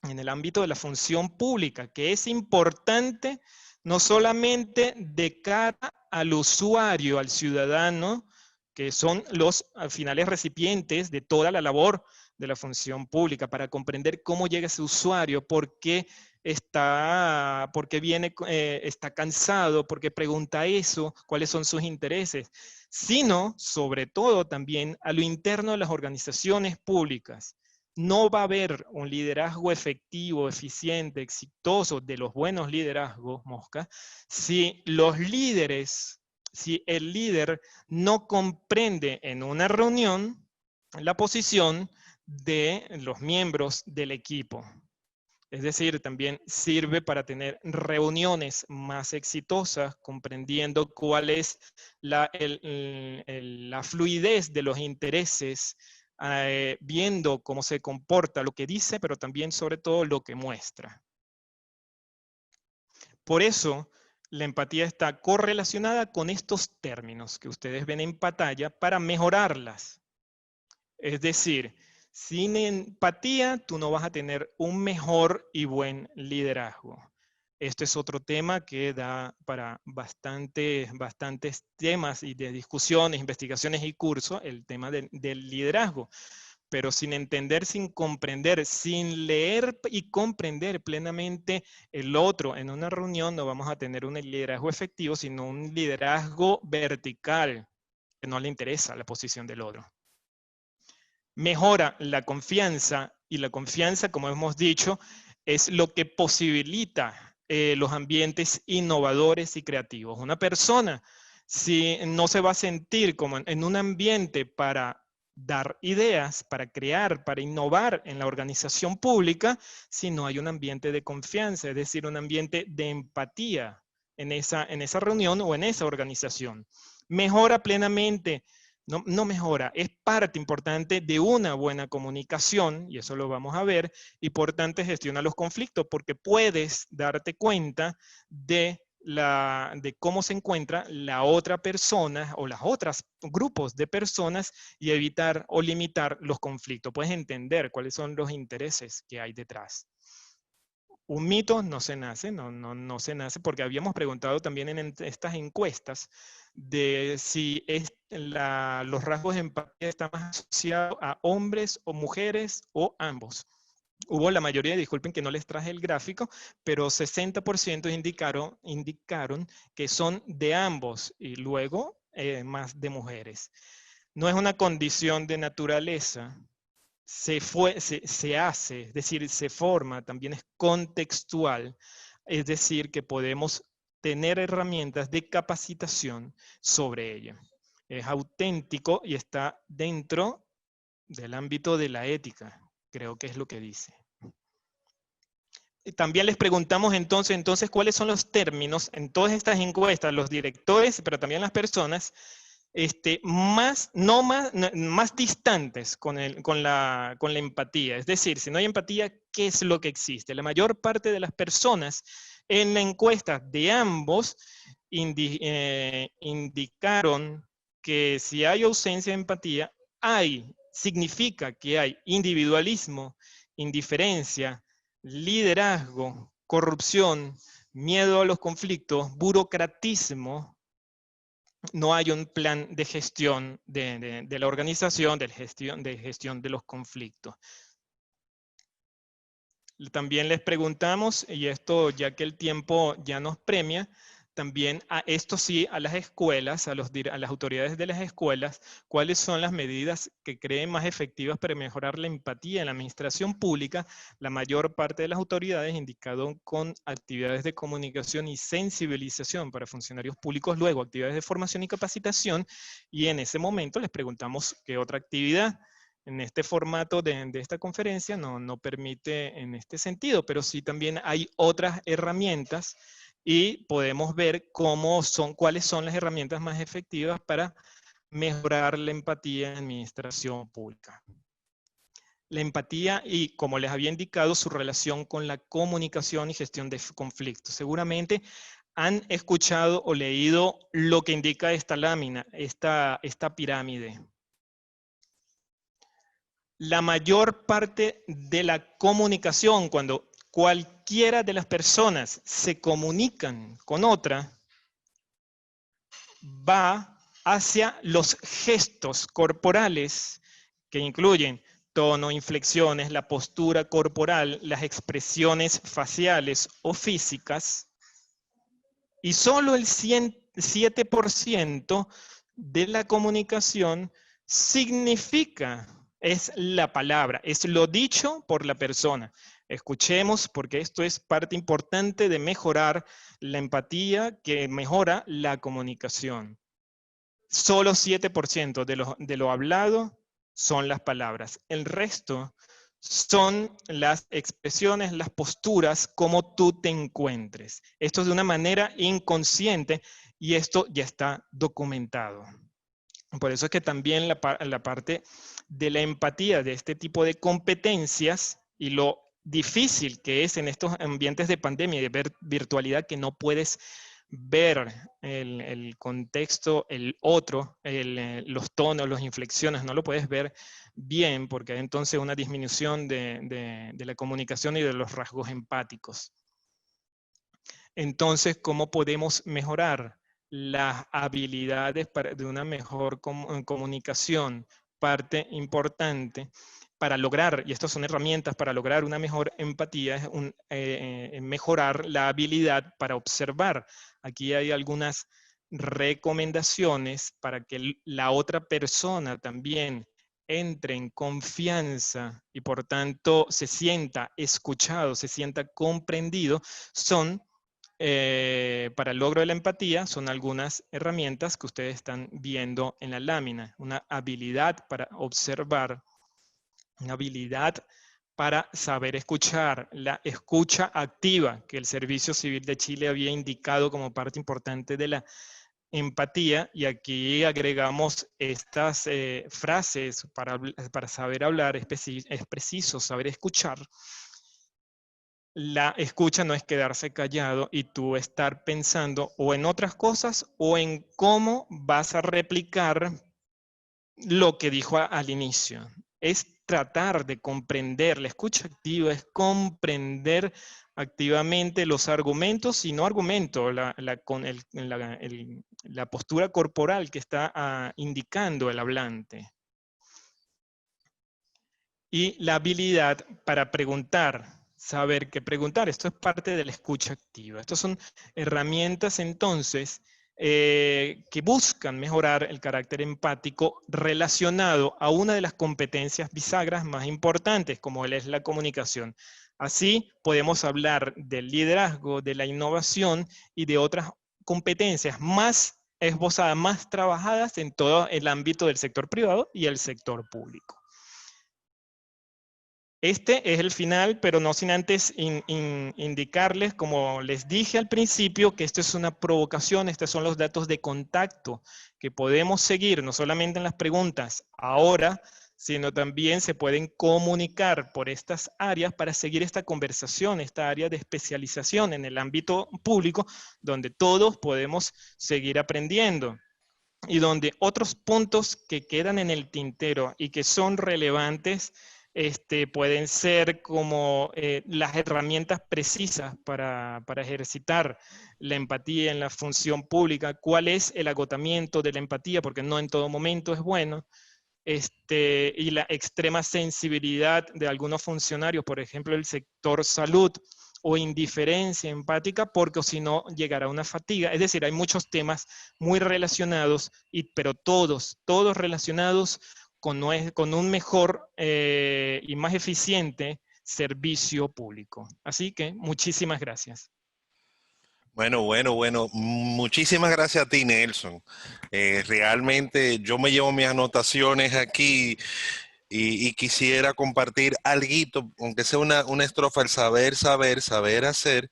en el ámbito de la función pública, que es importante no solamente de cara al usuario, al ciudadano, que son los finales recipientes de toda la labor de la función pública, para comprender cómo llega ese usuario, por qué está cansado, por qué pregunta eso, cuáles son sus intereses, sino sobre todo también a lo interno de las organizaciones públicas. No va a haber un liderazgo efectivo, eficiente, exitoso, de los buenos liderazgos, Mosca, si el líder no comprende en una reunión la posición de los miembros del equipo. Es decir, también sirve para tener reuniones más exitosas, comprendiendo cuál es la fluidez de los intereses, viendo cómo se comporta, lo que dice, pero también sobre todo lo que muestra. Por eso, la empatía está correlacionada con estos términos que ustedes ven en pantalla para mejorarlas. Es decir, sin empatía, tú no vas a tener un mejor y buen liderazgo. Este es otro tema que da para bastantes temas y de discusiones, investigaciones y cursos, el tema del liderazgo. Pero sin entender, sin comprender, sin leer y comprender plenamente el otro en una reunión, no vamos a tener un liderazgo efectivo, sino un liderazgo vertical, que no le interesa la posición del otro. Mejora la confianza, y la confianza, como hemos dicho, es lo que posibilita los ambientes innovadores y creativos. Una persona, si no se va a sentir como en un ambiente para dar ideas, para crear, para innovar en la organización pública, si no hay un ambiente de confianza, es decir, un ambiente de empatía en esa reunión o en esa organización. Mejora plenamente. No mejora, es parte importante de una buena comunicación, y eso lo vamos a ver, y por tanto gestiona los conflictos, porque puedes darte cuenta de cómo se encuentra la otra persona o los otros grupos de personas y evitar o limitar los conflictos. Puedes entender cuáles son los intereses que hay detrás. Un mito no se nace, no se nace, porque habíamos preguntado también en estas encuestas de si los rasgos de empatía están más asociados a hombres o mujeres o ambos. Hubo la mayoría, disculpen que no les traje el gráfico, pero 60% indicaron que son de ambos y luego más de mujeres. No es una condición de naturaleza. Se hace, es decir, se forma, también es contextual, es decir, que podemos tener herramientas de capacitación sobre ella. Es auténtico y está dentro del ámbito de la ética, creo que es lo que dice. Y también les preguntamos entonces, ¿cuáles son los términos en todas estas encuestas, los directores, pero también las personas, más distantes con la empatía? Es decir, si no hay empatía, ¿qué es lo que existe? La mayor parte de las personas en la encuesta de ambos indicaron que si hay ausencia de empatía, significa que hay individualismo, indiferencia, liderazgo, corrupción, miedo a los conflictos, burocratismo. No hay un plan de gestión de la organización, de gestión de los conflictos. También les preguntamos, y esto ya que el tiempo ya nos premia, también a las escuelas, a las autoridades de las escuelas, cuáles son las medidas que creen más efectivas para mejorar la empatía en la administración pública. La mayor parte de las autoridades indicaron con actividades de comunicación y sensibilización para funcionarios públicos, luego actividades de formación y capacitación, y en ese momento les preguntamos qué otra actividad. En este formato de esta conferencia no permite en este sentido, pero sí también hay otras herramientas y podemos ver cuáles son las herramientas más efectivas para mejorar la empatía en administración pública. La empatía y, como les había indicado, su relación con la comunicación y gestión de conflictos. Seguramente han escuchado o leído lo que indica esta lámina, esta pirámide. La mayor parte de la comunicación, cuando cualquiera de las personas se comunican con otra, va hacia los gestos corporales que incluyen tono, inflexiones, la postura corporal, las expresiones faciales o físicas, y solo el 7% de la comunicación significa, es la palabra, es lo dicho por la persona. Escuchemos, porque esto es parte importante de mejorar la empatía, que mejora la comunicación. Solo 7% de lo hablado son las palabras. El resto son las expresiones, las posturas, como tú te encuentres. Esto es de una manera inconsciente y esto ya está documentado. Por eso es que también la parte de la empatía, de este tipo de competencias y lo difícil que es en estos ambientes de pandemia y de virtualidad, que no puedes ver el contexto, el otro, los tonos, las inflexiones, no lo puedes ver bien porque hay entonces una disminución de la comunicación y de los rasgos empáticos. Entonces, ¿cómo podemos mejorar las habilidades de una mejor comunicación? Parte importante para lograr, y estas son herramientas para lograr una mejor empatía, es mejorar la habilidad para observar. Aquí hay algunas recomendaciones para que la otra persona también entre en confianza y por tanto se sienta escuchado, se sienta comprendido. Son para el logro de la empatía, son algunas herramientas que ustedes están viendo en la lámina. Una habilidad para observar, una habilidad para saber escuchar, la escucha activa que el Servicio Civil de Chile había indicado como parte importante de la empatía, y aquí agregamos estas frases para saber hablar, es preciso saber escuchar. La escucha no es quedarse callado y tú estar pensando o en otras cosas o en cómo vas a replicar lo que dijo al inicio. Es tratar de comprender. La escucha activa es comprender activamente los argumentos y no argumentos, la postura corporal que está indicando el hablante. Y la habilidad para preguntar. Saber qué preguntar. Esto es parte de la escucha activa. Estas son herramientas entonces que buscan mejorar el carácter empático relacionado a una de las competencias bisagras más importantes, como es la comunicación. Así podemos hablar del liderazgo, de la innovación y de otras competencias más esbozadas, más trabajadas en todo el ámbito del sector privado y el sector público. Este es el final, pero no sin antes indicarles, como les dije al principio, que esto es una provocación. Estos son los datos de contacto que podemos seguir, no solamente en las preguntas ahora, sino también se pueden comunicar por estas áreas para seguir esta conversación, esta área de especialización en el ámbito público, donde todos podemos seguir aprendiendo. Y donde otros puntos que quedan en el tintero y que son relevantes pueden ser como las herramientas precisas para ejercitar la empatía en la función pública. ¿Cuál es el agotamiento de la empatía? Porque no en todo momento es bueno. Y la extrema sensibilidad de algunos funcionarios, por ejemplo, el sector salud, o indiferencia empática, porque si no llegará una fatiga. Es decir, hay muchos temas muy relacionados, pero todos relacionados con un mejor y más eficiente servicio público. Así que muchísimas gracias. Bueno. Muchísimas gracias a ti, Nelson. Realmente yo me llevo mis anotaciones aquí y quisiera compartir alguito, aunque sea una estrofa, el saber hacer,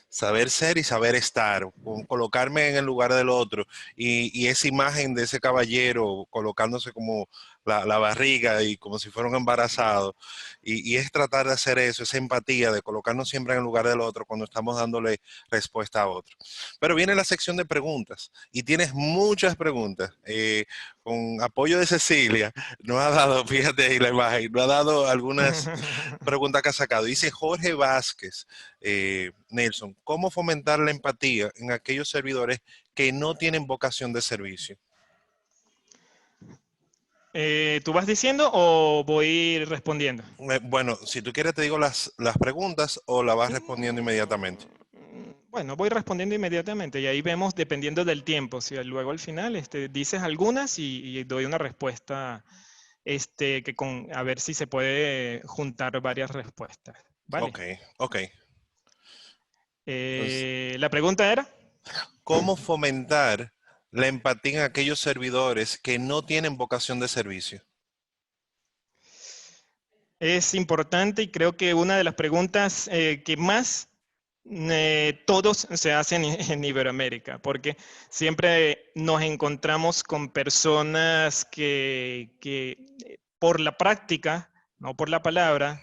saber ser y saber estar, colocarme en el lugar del otro, y esa imagen de ese caballero colocándose como la barriga y como si fuera un embarazado. Y es tratar de hacer eso, esa empatía, de colocarnos siempre en el lugar del otro cuando estamos dándole respuesta a otro. Pero viene la sección de preguntas y tienes muchas preguntas. Con apoyo de Cecilia, nos ha dado, fíjate ahí la imagen, nos ha dado algunas preguntas que ha sacado. Dice Jorge Vázquez, Nelson, ¿cómo fomentar la empatía en aquellos servidores que no tienen vocación de servicio? ¿Tú vas diciendo o voy respondiendo? Bueno, si tú quieres te digo las preguntas o la vas respondiendo inmediatamente. Bueno, voy respondiendo inmediatamente y ahí vemos dependiendo del tiempo. Si luego al final dices algunas y doy una respuesta a ver si se puede juntar varias respuestas. ¿Vale? Ok, ok. Entonces, La pregunta era. ¿cómo fomentar la empatía en aquellos servidores que no tienen vocación de servicio? Es importante y creo que una de las preguntas que más todos se hacen en Iberoamérica, porque siempre nos encontramos con personas que por la práctica, no por la palabra,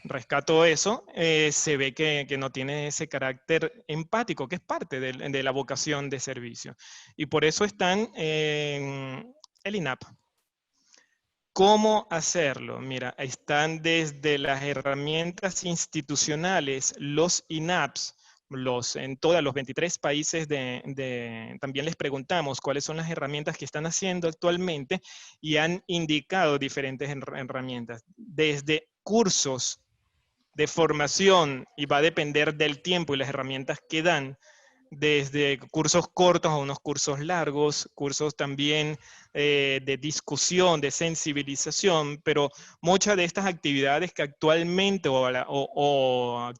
rescato eso, se ve que no tiene ese carácter empático, que es parte de la vocación de servicio. Y por eso están en el INAP. ¿Cómo hacerlo? Mira, están desde las herramientas institucionales, los INAPs, en todos los 23 países también les preguntamos cuáles son las herramientas que están haciendo actualmente y han indicado diferentes herramientas, desde cursos de formación, y va a depender del tiempo y las herramientas que dan, desde cursos cortos a unos cursos largos, cursos también de discusión, de sensibilización, pero muchas de estas actividades que actualmente o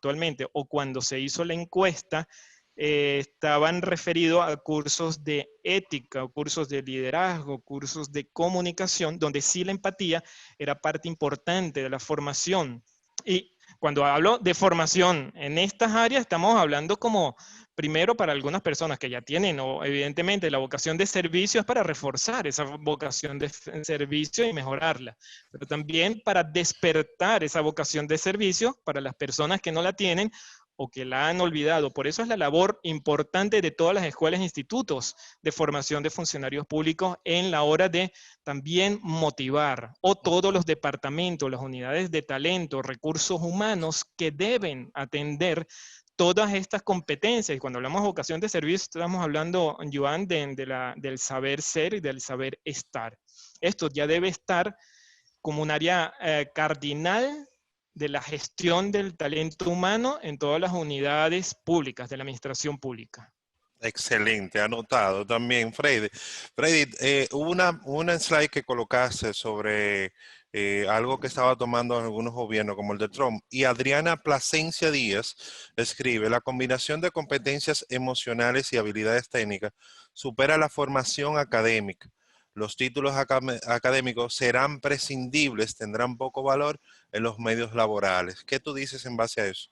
cuando se hizo la encuesta, estaban referidos a cursos de ética, o cursos de liderazgo, cursos de comunicación, donde sí la empatía era parte importante de la formación. Y cuando hablo de formación en estas áreas, estamos hablando como, primero, para algunas personas que ya tienen, o evidentemente la vocación de servicio es para reforzar esa vocación de servicio y mejorarla, pero también para despertar esa vocación de servicio para las personas que no la tienen o que la han olvidado. Por eso es la labor importante de todas las escuelas e institutos de formación de funcionarios públicos en la hora de también motivar, o todos los departamentos, las unidades de talento, recursos humanos que deben atender todas estas competencias. Y cuando hablamos de vocación de servicio, estamos hablando, Joan, del saber ser y del saber estar. Esto ya debe estar como un área cardinal de la gestión del talento humano en todas las unidades públicas de la administración pública. Excelente, anotado también, Freddy. Freddy, hubo una slide que colocaste sobre algo que estaba tomando algunos gobiernos, como el de Trump, y Adriana Plasencia Díaz escribe: la combinación de competencias emocionales y habilidades técnicas supera la formación académica. Los títulos académicos serán prescindibles, tendrán poco valor en los medios laborales. ¿Qué tú dices en base a eso?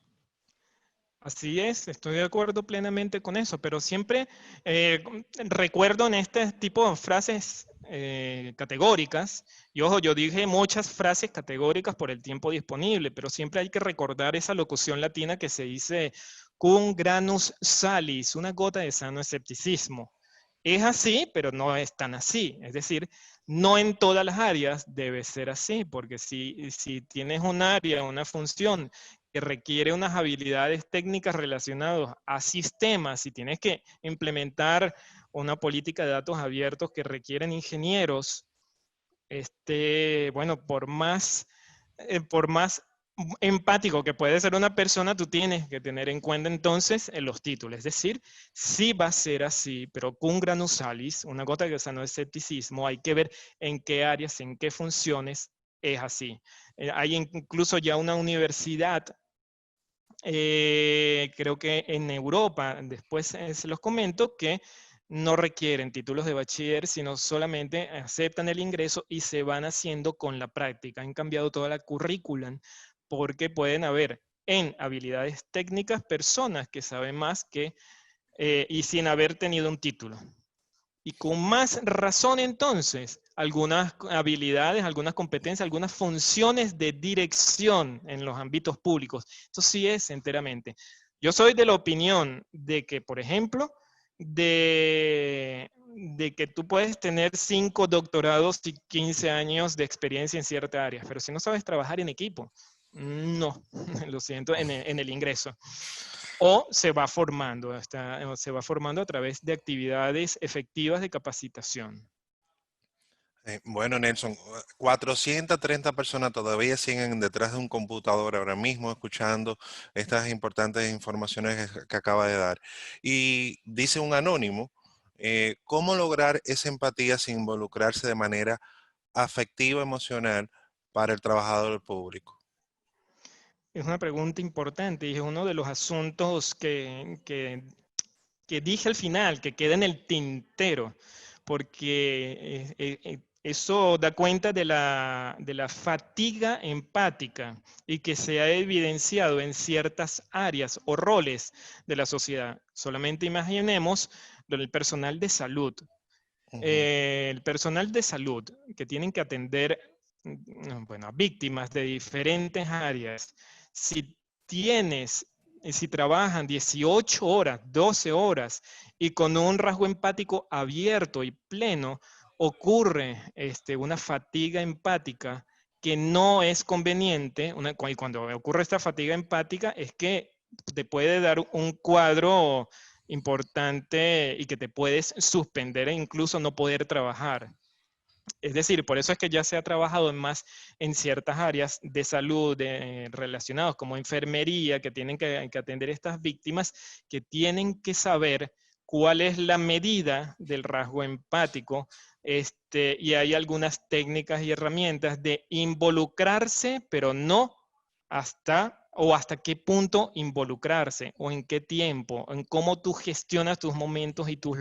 Así es, estoy de acuerdo plenamente con eso, pero siempre recuerdo en este tipo de frases categóricas, y ojo, yo dije muchas frases categóricas por el tiempo disponible, pero siempre hay que recordar esa locución latina que se dice cum granus salis, una gota de sano escepticismo. Es así, pero no es tan así, es decir, no en todas las áreas debe ser así, porque si tienes un área, una función que requiere unas habilidades técnicas relacionadas a sistemas y tienes que implementar una política de datos abiertos que requieren ingenieros, bueno, por más empático que puede ser una persona, tú tienes que tener en cuenta entonces los títulos. Es decir, sí va a ser así, pero cum granus salis, una gota de sano escepticismo, hay que ver en qué áreas, en qué funciones es así. Hay incluso ya una universidad, creo que en Europa, después se los comento, que no requieren títulos de bachiller, sino solamente aceptan el ingreso y se van haciendo con la práctica. Han cambiado toda la currícula porque pueden haber en habilidades técnicas personas que saben más que y sin haber tenido un título. Y con más razón entonces, algunas habilidades, algunas competencias, algunas funciones de dirección en los ámbitos públicos. Esto sí es enteramente. Yo soy de la opinión de que, por ejemplo, de que tú puedes tener 5 doctorados y 15 años de experiencia en cierta área, pero si no sabes trabajar en equipo, no, lo siento, en el ingreso. O se va formando a través de actividades efectivas de capacitación. Bueno, Nelson, 430 personas todavía siguen detrás de un computador ahora mismo escuchando estas importantes informaciones que acaba de dar. Y dice un anónimo, ¿cómo lograr esa empatía sin involucrarse de manera afectiva, emocional para el trabajador público? Es una pregunta importante y es uno de los asuntos que dije al final, que queda en el tintero, porque eso da cuenta de la fatiga empática y que se ha evidenciado en ciertas áreas o roles de la sociedad. Solamente imaginemos el personal de salud. El personal de salud que tienen que atender, bueno, a víctimas de diferentes áreas. Si si trabajan 18 horas, 12 horas y con un rasgo empático abierto y pleno, ocurre una fatiga empática que no es conveniente. Y cuando ocurre esta fatiga empática es que te puede dar un cuadro importante y que te puedes suspender e incluso no poder trabajar. Es decir, por eso es que ya se ha trabajado más en ciertas áreas de salud relacionadas como enfermería, que tienen que atender estas víctimas, que tienen que saber cuál es la medida del rasgo empático, y hay algunas técnicas y herramientas de involucrarse, pero no hasta qué punto involucrarse, o en qué tiempo, en cómo tú gestionas tus momentos y tus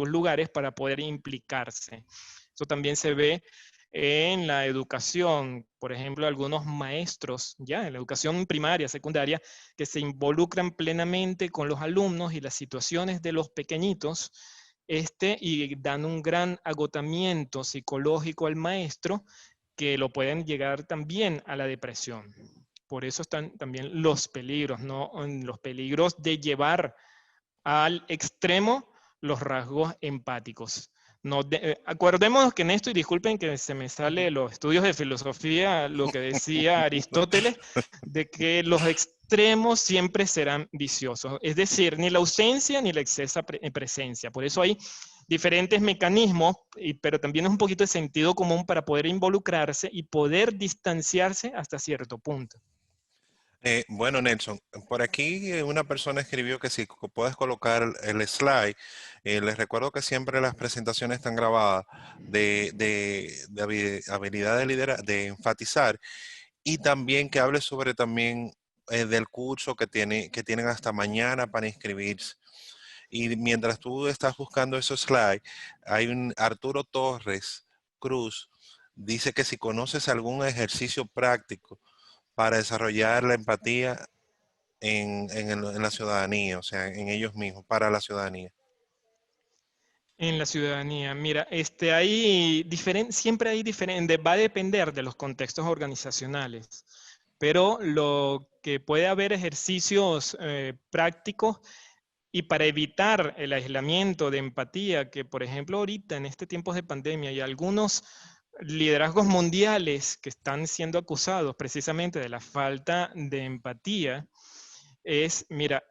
lugares para poder implicarse. Eso también se ve en la educación, por ejemplo, algunos maestros, ya en la educación primaria, secundaria, que se involucran plenamente con los alumnos y las situaciones de los pequeñitos, y dan un gran agotamiento psicológico al maestro, que lo pueden llegar también a la depresión. Por eso están también los peligros, ¿no? Los peligros de llevar al extremo los rasgos empáticos. No acordémonos que en esto, y disculpen que se me sale los estudios de filosofía, lo que decía Aristóteles, de que los extremos siempre serán viciosos. Es decir, ni la ausencia ni la excesa presencia. Por eso hay diferentes mecanismos, pero también es un poquito de sentido común para poder involucrarse y poder distanciarse hasta cierto punto. Bueno, Nelson, por aquí una persona escribió que si puedes colocar el slide, les recuerdo que siempre las presentaciones están grabadas de habilidad de liderar, de enfatizar, y también que hable sobre también del curso que tienen hasta mañana para inscribirse. Y mientras tú estás buscando esos slides, hay un Arturo Torres Cruz, dice que si conoces algún ejercicio práctico para desarrollar la empatía en la ciudadanía, o sea, en ellos mismos, para la ciudadanía. En la ciudadanía, mira, siempre hay diferente, va a depender de los contextos organizacionales, pero lo que puede haber ejercicios prácticos, y para evitar el aislamiento de empatía, que por ejemplo ahorita en este tiempo de pandemia hay algunos liderazgos mundiales que están siendo acusados precisamente de la falta de empatía, mira,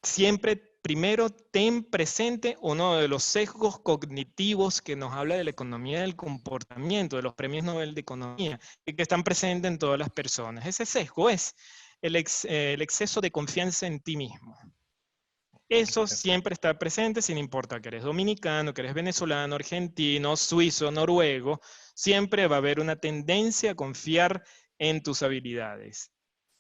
siempre primero ten presente uno de los sesgos cognitivos que nos habla de la economía del comportamiento, de los premios Nobel de Economía, que están presentes en todas las personas. Ese sesgo es el exceso de confianza en ti mismo. Eso siempre está presente, sin importar que eres dominicano, que eres venezolano, argentino, suizo, noruego, siempre va a haber una tendencia a confiar en tus habilidades.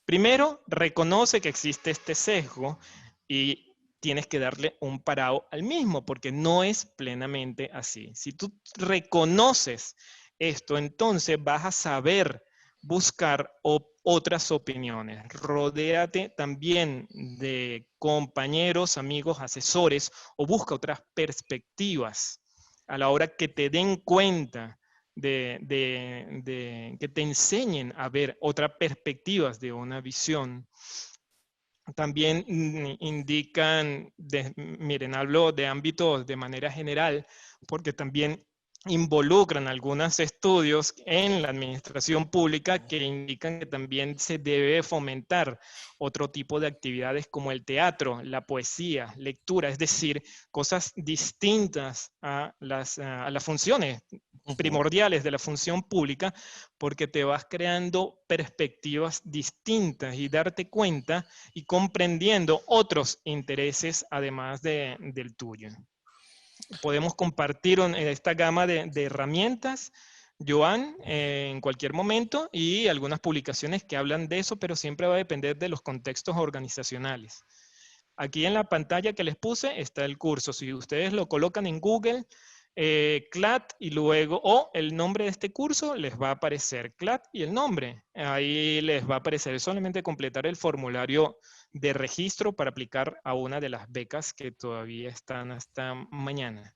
Primero, reconoce que existe este sesgo y tienes que darle un parado al mismo, porque no es plenamente así. Si tú reconoces esto, entonces vas a saber buscar otras opiniones. Rodéate también de compañeros, amigos, asesores, o busca otras perspectivas a la hora que te den cuenta que te enseñen a ver otras perspectivas de una visión. También indican, miren, hablo de ámbitos de manera general, porque también involucran algunos estudios en la administración pública que indican que también se debe fomentar otro tipo de actividades como el teatro, la poesía, lectura, es decir, cosas distintas a las funciones primordiales de la función pública, porque te vas creando perspectivas distintas y darte cuenta y comprendiendo otros intereses además del tuyo. Podemos compartir esta gama de herramientas, Joan, en cualquier momento, y algunas publicaciones que hablan de eso, pero siempre va a depender de los contextos organizacionales. Aquí en la pantalla que les puse está el curso. Si ustedes lo colocan en Google, CLAT y luego, o el nombre de este curso, les va a aparecer CLAT y el nombre. Ahí les va a aparecer solamente completar el formulario de registro para aplicar a una de las becas que todavía están hasta mañana,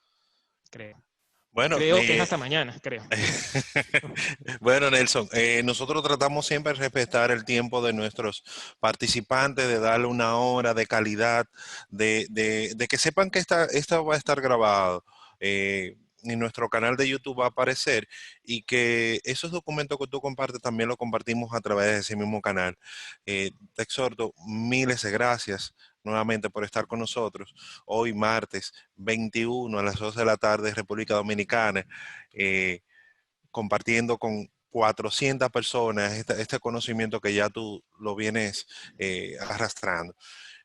creo. Bueno, Creo que es hasta mañana, creo. Bueno, Nelson, nosotros tratamos siempre de respetar el tiempo de nuestros participantes, de darle una hora de calidad, de que sepan que esto va a estar grabado. En nuestro canal de YouTube va a aparecer y que esos documentos que tú compartes también los compartimos a través de ese mismo canal. Te exhorto, miles de gracias nuevamente por estar con nosotros hoy martes 21 a las 2 de la tarde República Dominicana, compartiendo con 400 personas este conocimiento que ya tú lo vienes arrastrando.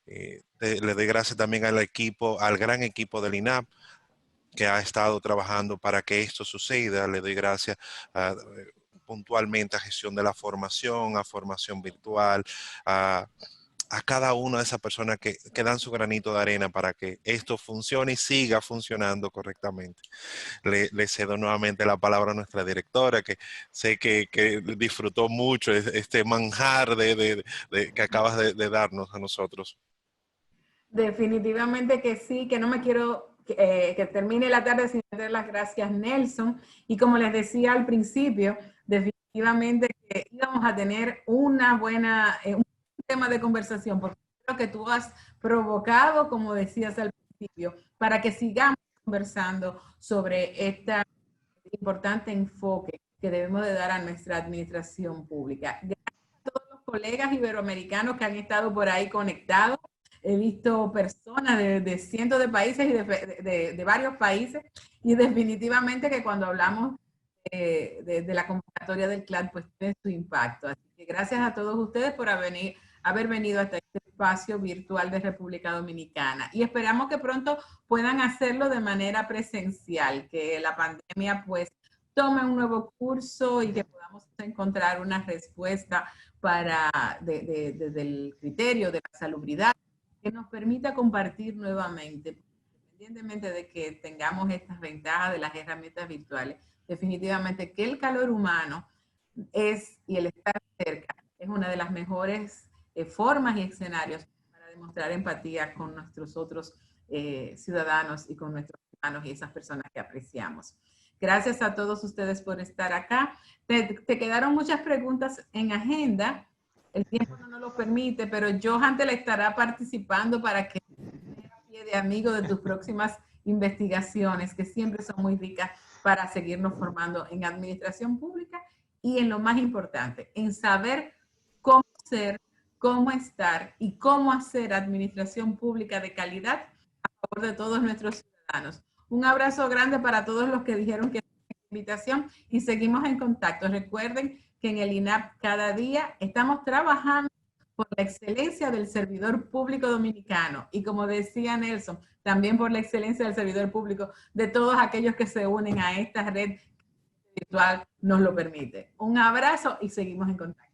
Le doy gracias también al equipo, al gran equipo del INAP, que ha estado trabajando para que esto suceda. Le doy gracias puntualmente a gestión de la formación, a formación virtual, a cada una de esas personas que dan su granito de arena para que esto funcione y siga funcionando correctamente. Le cedo nuevamente la palabra a nuestra directora, que sé que disfrutó mucho este manjar que acabas de darnos a nosotros. Definitivamente que sí, que no me quiero que termine la tarde sin dar las gracias, Nelson. Y como les decía al principio, definitivamente que íbamos a tener un tema de conversación, porque creo que tú has provocado, como decías al principio, para que sigamos conversando sobre este importante enfoque que debemos de dar a nuestra administración pública. Gracias a todos los colegas iberoamericanos que han estado por ahí conectados. He visto personas de cientos de países y de varios países, y definitivamente que cuando hablamos de la convocatoria del CLAT, pues tiene su impacto. Así que gracias a todos ustedes por haber venido hasta este espacio virtual de República Dominicana. Y esperamos que pronto puedan hacerlo de manera presencial, que la pandemia pues tome un nuevo curso y que podamos encontrar una respuesta desde el criterio de la salubridad, que nos permita compartir nuevamente, independientemente de que tengamos estas ventajas de las herramientas virtuales. Definitivamente que el calor humano y el estar cerca es una de las mejores formas y escenarios para demostrar empatía con nuestros otros ciudadanos y con nuestros hermanos y esas personas que apreciamos. Gracias a todos ustedes por estar acá. Te quedaron muchas preguntas en agenda. El tiempo no nos lo permite, pero Johan te la estará participando para que seas pie de amigo de tus próximas investigaciones, que siempre son muy ricas para seguirnos formando en administración pública y en lo más importante, en saber cómo ser, cómo estar y cómo hacer administración pública de calidad a favor de todos nuestros ciudadanos. Un abrazo grande para todos los que dijeron que invitación y seguimos en contacto. Recuerden que en el INAP cada día estamos trabajando por la excelencia del servidor público dominicano y, como decía Nelson, también por la excelencia del servidor público de todos aquellos que se unen a esta red virtual nos lo permite. Un abrazo y seguimos en contacto.